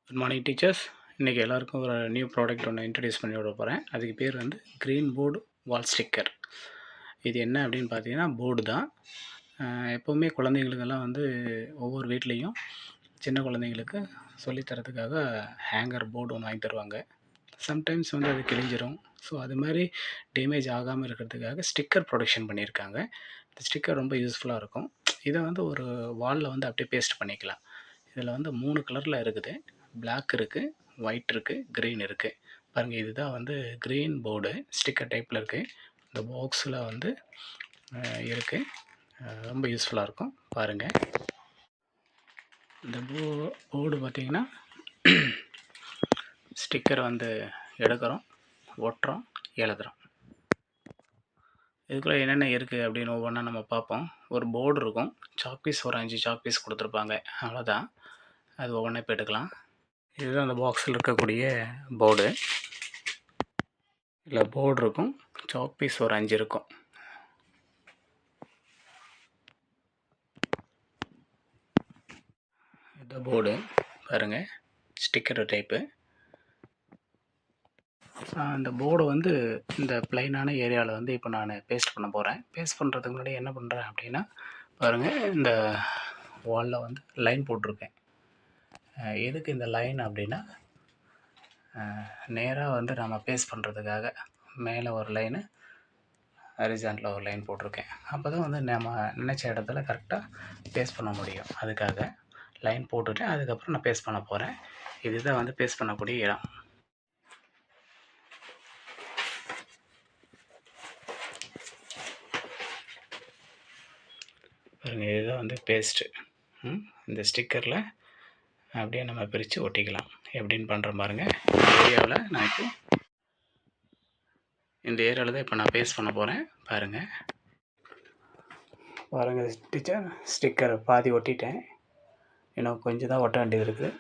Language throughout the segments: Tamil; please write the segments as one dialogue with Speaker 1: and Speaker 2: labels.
Speaker 1: Good morning teachers. இன்றைக்கி எல்லாருக்கும் ஒரு நியூ ப்ராடக்ட் ஒன்று இன்ட்ரடியூஸ் பண்ணி விட போகிறேன். அதுக்கு பேர் வந்து க்ரீன் போர்டு வால் ஸ்டிக்கர். இது என்ன அப்படின்னு பார்த்தீங்கன்னா போர்டு தான். எப்போவுமே குழந்தைங்களுக்கெல்லாம் வந்து ஒவ்வொரு வீட்லேயும் சின்ன குழந்தைங்களுக்கு சொல்லித்தரத்துக்காக ஹேங்கர் போர்டு ஒன்று வாங்கி தருவாங்க. சம்டைம்ஸ் வந்து அது கிழிஞ்சிரும். ஸோ அது மாதிரி டேமேஜ் ஆகாமல் இருக்கிறதுக்காக ஸ்டிக்கர் ப்ரொடக்ஷன் பண்ணியிருக்காங்க. இந்த ஸ்டிக்கர் ரொம்ப யூஸ்ஃபுல்லாக இருக்கும். இதை வந்து ஒரு வாலில் வந்து அப்படியே பேஸ்ட் பண்ணிக்கலாம். இதில் வந்து 3 கலரில் இருக்குது. பிளாக் இருக்குது, ஒயிட் இருக்குது, க்ரீன் இருக்குது. பாருங்கள், இதுதான் வந்து க்ரீன் போர்டு ஸ்டிக்கர் டைப்பில் இருக்குது. இந்த பாக்ஸில் வந்து இருக்குது. ரொம்ப யூஸ்ஃபுல்லாக இருக்கும். பாருங்கள், இந்த போர்டு பார்த்திங்கன்னா ஸ்டிக்கர் வந்து எடுக்கிறோம், ஒட்டுறோம், எழுதுகிறோம். இதுக்குள்ளே என்னென்ன இருக்குது அப்படின்னு ஒவ்வொன்றா நம்ம பார்ப்போம். ஒரு போர்டு இருக்கும், சாக்பீஸ் ஒரு 5 சாக்பீஸ் கொடுத்துருப்பாங்க, அவ்வளோதான். அது ஒவ்வொன்றா இப்போ எடுக்கலாம். இதுதான் அந்த பாக்ஸில் இருக்கக்கூடிய போர்டு. இதில் போர்டு இருக்கும், சாக் பீஸ் ஒரு 5 இருக்கும். இந்த போர்டு பாருங்கள், ஸ்டிக்கர் டைப்பு. அந்த போர்டு வந்து இந்த பிளைனான ஏரியாவில் வந்து இப்போ நான் பேஸ்ட் பண்ண போகிறேன். பேஸ்ட் பண்ணுறதுக்கு முன்னாடி என்ன பண்ணுறேன் அப்படின்னா, பாருங்கள், இந்த வாலில் வந்து லைன் போட்டிருக்கேன். எதுக்கு இந்த லைன் அப்படின்னா, நேராக வந்து நம்ம பேஸ்ட் பண்ணுறதுக்காக மேலே ஒரு லைனு, ஹரிசான்டில் ஒரு லைன் போட்டிருக்கேன். அப்போ தான் வந்து நம்ம நினச்ச இடத்துல கரெக்டாக பேஸ்ட் பண்ண முடியும். அதுக்காக லைன் போட்டுட்டு அதுக்கப்புறம் நான் பேஸ்ட் பண்ண போகிறேன். இதுதான் வந்து பேஸ்ட் பண்ணக்கூடிய இடம். பாருங்கள், இதுதான் வந்து பேஸ்ட்டு. இந்த ஸ்டிக்கரில் அப்படியே நம்ம பிரித்து ஒட்டிக்கலாம். எப்படின்னு பண்ணுற பாருங்கள். ஏரியாவில் நான் இப்போ இந்த ஏரியாவில் தான் இப்போ நான் பேஸ்ட் பண்ண போகிறேன். பாருங்கள் டீச்சர், ஸ்டிக்கர் பாதி ஒட்டிட்டேன். இன்னும் கொஞ்சம் தான் ஒட்ட வேண்டியது இருக்குது.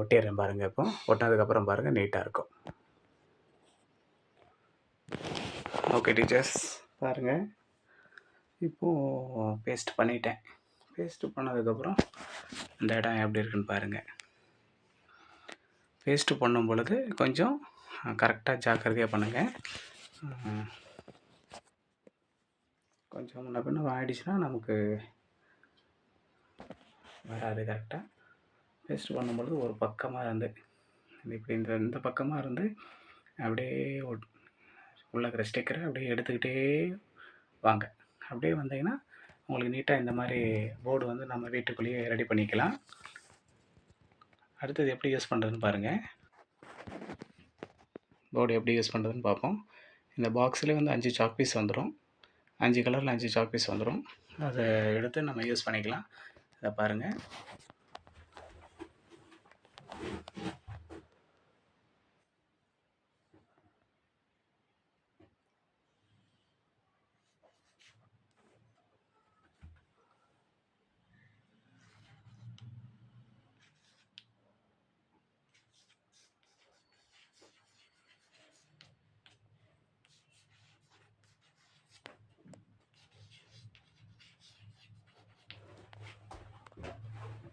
Speaker 1: ஒட்டிடுறேன் பாருங்கள். இப்போ ஒட்டினதுக்கப்புறம் பாருங்கள், நீட்டாக இருக்கும். ஓகே டீச்சர்ஸ், பாருங்கள், இப்போது பேஸ்ட் பண்ணிட்டேன். பேஸ்ட்டு பண்ணதுக்கப்புறம் இந்த இடம் எப்படி இருக்குன்னு பாருங்கள். பேஸ்ட்டு பண்ணும் பொழுது கொஞ்சம் கரெக்டாக ஜாக்கிரதையாக பண்ணுங்கள். கொஞ்சம் முன்ன பின்ன ஆகிடுச்சுன்னா நமக்கு வராது. கரெக்டாக பேஸ்ட் பண்ணும்பொழுது ஒரு பக்கமாக இருந்து இப்படி இந்த பக்கமாக இருந்து அப்படியே உள்ள இருக்கிற ஸ்டிக்கரை அப்படியே எடுத்துக்கிட்டே வாங்க. அப்படியே வந்தீங்கன்னா உங்களுக்கு நீட்டாக இந்த மாதிரி போர்டு வந்து நம்ம வீட்டுக்குள்ளேயே ரெடி பண்ணிக்கலாம். அடுத்தது எப்படி யூஸ் பண்ணுறதுன்னு பாருங்கள். போர்டு எப்படி யூஸ் பண்ணுறதுன்னு பார்ப்போம். இந்த பாக்ஸில் வந்து 5 சாக் பீஸ் வந்துடும். 5 கலரில் 5 சாக் பீஸ் வந்துடும். அதை எடுத்து நம்ம யூஸ் பண்ணிக்கலாம். இதை பாருங்கள்.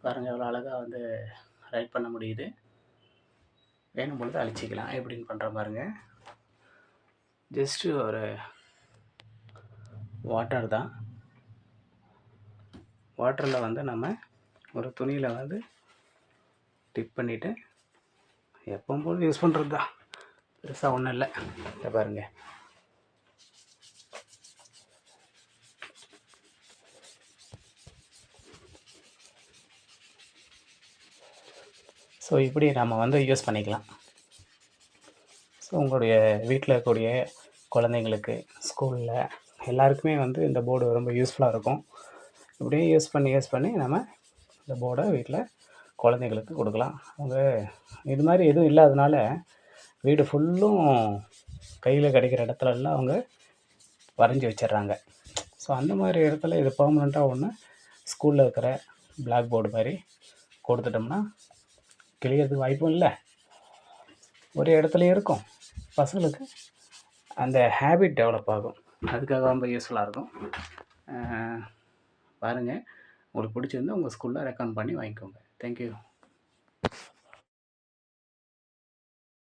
Speaker 1: பாருங்கள், எவ்வளோ அழகாக வந்து ரைட் பண்ண முடியுது. வேணும் பொழுது அழிச்சிக்கலாம். எப்படின்னு பண்ணுற பாருங்க. ஜஸ்ட்டு ஒரு வாட்டர் தான். வாட்டரில் வந்து நம்ம ஒரு துணியில் வந்து டிப் பண்ணிவிட்டு எப்பவும் போல் யூஸ் பண்ணுறது தான். பெருசாக ஒன்றும் இல்லை. இதை பாருங்கள். ஸோ இப்படி நம்ம வந்து யூஸ் பண்ணிக்கலாம். ஸோ உங்களுடைய வீட்டில் இருக்கக்கூடிய குழந்தைங்களுக்கு, ஸ்கூலில் எல்லாருக்குமே வந்து இந்த போர்டு ரொம்ப யூஸ்ஃபுல்லாக இருக்கும். இப்படியே யூஸ் பண்ணி நம்ம இந்த போர்டை வீட்டில் குழந்தைங்களுக்கு கொடுக்கலாம். அவங்க இது மாதிரி எதுவும் இல்லாதனால வீடு ஃபுல்லும் கையில் கிடைக்கிற இடத்துலலாம் அவங்க வரைஞ்சி வச்சிடுறாங்க. ஸோ அந்த மாதிரி இடத்துல இது பெர்மனெண்ட்டாக ஒன்று ஸ்கூலில் இருக்கிற பிளாக் போர்டு மாதிரி கொடுத்துட்டோம்னா கிளியறதுக்கு வாய்ப்பும் இல்லை, ஒரே இடத்துலையும் இருக்கும். பசங்களுக்கு அந்த ஹேபிட் டெவலப் ஆகும். அதுக்காக ரொம்ப யூஸ்ஃபுல்லாக இருக்கும். பாருங்கள், உங்களுக்கு பிடிச்சிருந்தா உங்கள் ஸ்கூலில் ரெக்கமெண்ட் பண்ணி வாங்கிக்கோங்க. தேங்க்யூ.